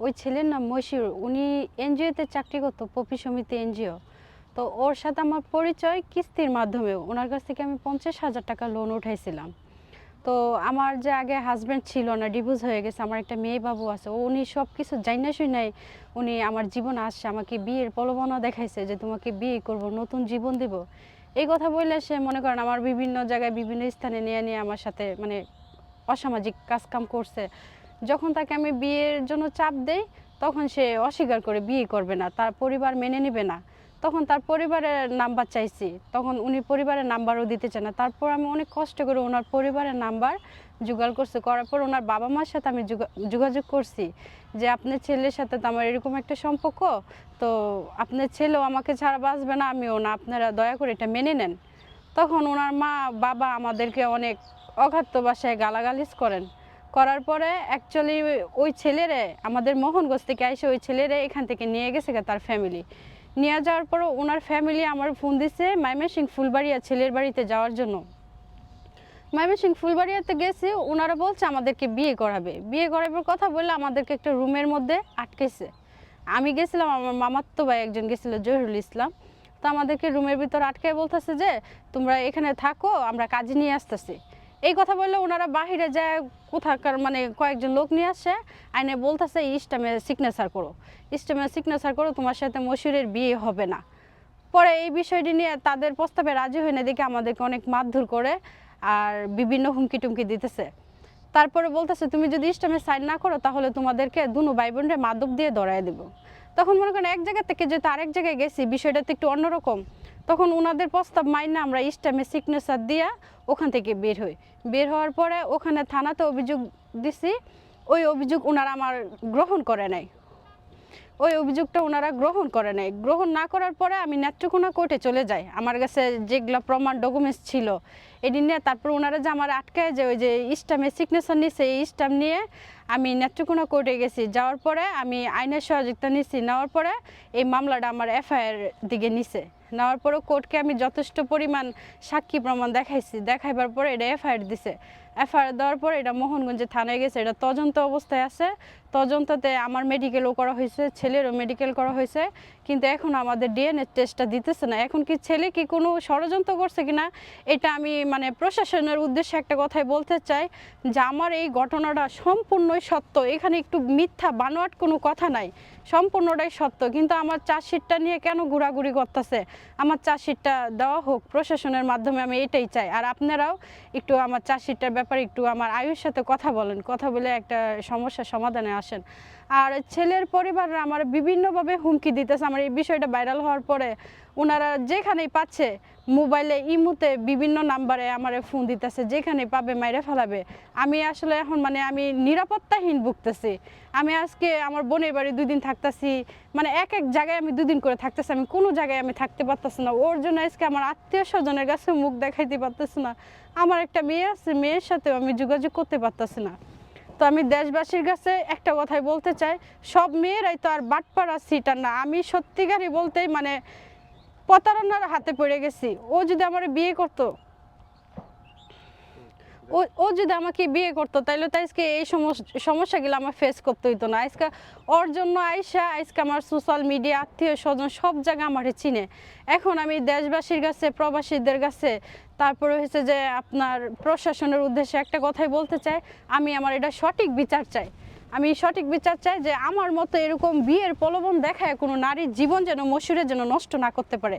ওই ছেলের নাম মশিউর। উনি এনজিওতে চাকরি করতো, পপি সমিতি এনজিও। তো ওর সাথে আমার পরিচয় কিস্তির মাধ্যমে। ওনার কাছ থেকে আমি 50,000 টাকা লোন উঠাইছিলাম। তো আমার যে আগে হাজব্যান্ড ছিল না, ডিভোর্স হয়ে গেছে, আমার একটা মেয়ে বাবু আছে। উনি সব কিছু জাইনা শুনাই উনি আমার জীবনে আসছে, আমাকে বিয়ের প্রলোভনা দেখাইছে যে তোমাকে বিয়ে করব, নতুন জীবন দেব। এই কথা বললে সে মনে করেন আমার বিভিন্ন জায়গায় বিভিন্ন স্থানে নিয়ে নিয়ে আমার সাথে মানে অসামাজিক কাজকাম করছে। যখন তাকে আমি বিয়ের জন্য চাপ দেই তখন সে অস্বীকার করে, বিয়ে করবে না, তার পরিবার মেনে নেবে না। তখন তার পরিবারের নাম্বার চাইছি, তখন উনি পরিবারের নাম্বারও দিতে চায় না। তারপর আমি অনেক কষ্ট করে ওনার পরিবারের নাম্বার জোগাড় করছি, করার পর ওনার বাবা মার সাথে আমি যোগাযোগ করছি যে আপনার ছেলের সাথে তো আমার এরকম একটা সম্পর্ক, তো আপনার ছেলেও আমাকে ছাড়া বাঁচবে না, আমিও না, আপনারা দয়া করে এটা মেনে নেন। তখন ওনার মা বাবা আমাদেরকে অনেক অখাদ্য ভাষায় গালাগালিজ করেন। করার পরে অ্যাকচুয়ালি ওই ছেলেরে আমাদের মোহনগঞ্জ থেকে এসে ওই ছেলেরে এখান থেকে নিয়ে গেছে তার ফ্যামিলি। নিয়ে যাওয়ার পরও ওনার ফ্যামিলি আমার ফোন দিছে ময়মনসিংহ ফুলবাড়িয়া ছেলের বাড়িতে যাওয়ার জন্য। ময়মনসিংহ ফুলবাড়িয়াতে গেছি, ওনারা বলছে আমাদেরকে বিয়ে করাবে। বিয়ে করাবার কথা বললে আমাদেরকে একটা রুমের মধ্যে আটকেছে। আমি গেছিলাম, আমার মামাতো ভাই একজন গেছিল, জহিরুল ইসলাম। তো আমাদেরকে রুমের ভিতর আটকে বলতেছে যে তোমরা এখানে থাকো, আমরা কাজে নিয়ে আসতেছি। এই কথা বললে ওনারা বাহিরে যায় কোথাকার মানে কয়েকজন লোক নিয়ে আসে, আইনে বলতেছে ইস্টামে সিগনেচার করো, ইস্টামে সিগনেচার করো, তোমার সাথে মশিউরের বিয়ে হবে না। পরে এই বিষয়টি নিয়ে তাদের প্রস্তাবে রাজি হয়ে না দেখে আমাদেরকে অনেক মারধর করে আর বিভিন্ন হুমকি টুমকি দিতেছে। তারপরে বলতেছে তুমি যদি ইস্টামে সাইন না করো তাহলে তোমাদেরকে দুনো ভাই বোনরে মাদক দিয়ে ধরায় দেবো। তখন মনে করেন এক জায়গা থেকে যেহেতু আরেক জায়গায় গেছি, বিষয়টা তো একটু অন্যরকম। তখন ওনাদের প্রস্তাব মাইনা আমরা ইস্টামে সিগনেচার দিয়া ওখান থেকে বের হই। বের হওয়ার পরে ওখানে থানাতে অভিযোগ দিছি, ওই অভিযোগ ওনারা আমার গ্রহণ করে নাই। ওই অভিযোগটা ওনারা গ্রহণ করে নাই। গ্রহণ না করার পরে আমি নেত্রকোনা কোর্টে চলে যাই, আমার কাছে যেগুলো প্রমাণ ডকুমেন্টস ছিল এটি নিয়ে। তারপর ওনারা যে আমার আটকায় যে ওই যে স্টাম্পে সিগনেচার নিছে, এই স্টাম্প নিয়ে আমি নেত্রকোনা কোর্টে গেছি। যাওয়ার পরে আমি আইনের সহযোগিতা নিছি, নেওয়ার পরে এই মামলাটা আমার এফআইআর দিকে নিছে। নেওয়ার পরে কোর্টকে আমি যথেষ্ট পরিমাণ সাক্ষী প্রমাণ দেখাইছি, দেখাইবার পরে এটা এফআইআর দিছে। এফআইআর দেওয়ার পরে এটা মোহনগঞ্জে থানায় গেছে, এটা তদন্ত অবস্থায় আছে। তদন্ততে আমার মেডিকেলও করা হয়েছে, ছেলেরও মেডিকেল করা হয়েছে, কিন্তু এখন আমাদের ডিএনএ টেস্টটা দিতেছে না। এখন কি ছেলে কি কোনো ষড়যন্ত্র করছে কিনা এটা আমি মানে প্রশাসনের উদ্দেশ্যে একটা কথাই বলতে চাই যে আমার এই ঘটনাটা সম্পূর্ণই সত্য, এখানে একটু মিথ্যা বানোয়াট কোনো কথা নাই, সম্পূর্ণটাই সত্য। কিন্তু আমার চার্জশিটটা নিয়ে কেন ঘোরাঘুরি করতেছে, আমার চার্জশিটটা দেওয়া হোক প্রশাসনের মাধ্যমে, আমি এটাই চাই। আর আপনারাও একটু আমার চার্জশিটটার ব্যাপারে একটু আমার আয়ুর সাথে কথা বলেন, কথা বলে একটা সমস্যার সমাধানে আসেন। আর ছেলের পরিবাররা আমার বিভিন্নভাবে হুমকি দিতেছে। আমার এই বিষয়টা ভাইরাল হওয়ার পরে ওনারা যেখানেই পাচ্ছে মোবাইলে ইমুতে বিভিন্ন নাম্বারে আমার ফোন দিতেছে, যেখানে পাবে মাইরে ফেলাবে। আমি আসলে এখন মানে আমি নিরাপত্তাহীন ভুগতেছি। আমি আজকে আমার বোনের বাড়ি 2 দিন থাকতেছি, মানে এক এক জায়গায় আমি 2 দিন করে থাকতেছি, আমি কোনো জায়গায় আমি থাকতে পারতেছি না। ওর জন্য আজকে আমার আত্মীয় স্বজনের কাছে মুখ দেখাইতে পারতেছি না। আমার একটা মেয়ে আছে, মেয়ের সাথেও আমি যোগাযোগ করতে পারতেছি না। তো আমি দেশবাসীর কাছে একটা কথাই বলতে চাই, সব মেয়েরাই তো আর বাটপাড়া সিটার না। আমি সত্যিকারই বলতেই মানে প্রতারণার হাতে পড়ে গেছি। ও যদি আমার বিয়ে করতো, ও যদি আমাকে বিয়ে করতো তাহলে তো আজকে এই সমস্যাগুলো আমার ফেস করতে হইতো না। আজকে ওর জন্য আজকে আমার সোশ্যাল মিডিয়া, আত্মীয় স্বজন সব জায়গায় আমার চিনে। এখন আমি দেশবাসীর কাছে, প্রবাসীদের কাছে, তারপরে হচ্ছে যে আপনার প্রশাসনের উদ্দেশ্যে একটা কথাই বলতে চাই, আমি আমার এটা সঠিক বিচার চাই। আমি সঠিক বিচার চাই যে আমার মতো এরকম বিয়ের প্রলোভন দেখায় কোনো নারীর জীবন যেন মশিউরের যেন নষ্ট না করতে পারে।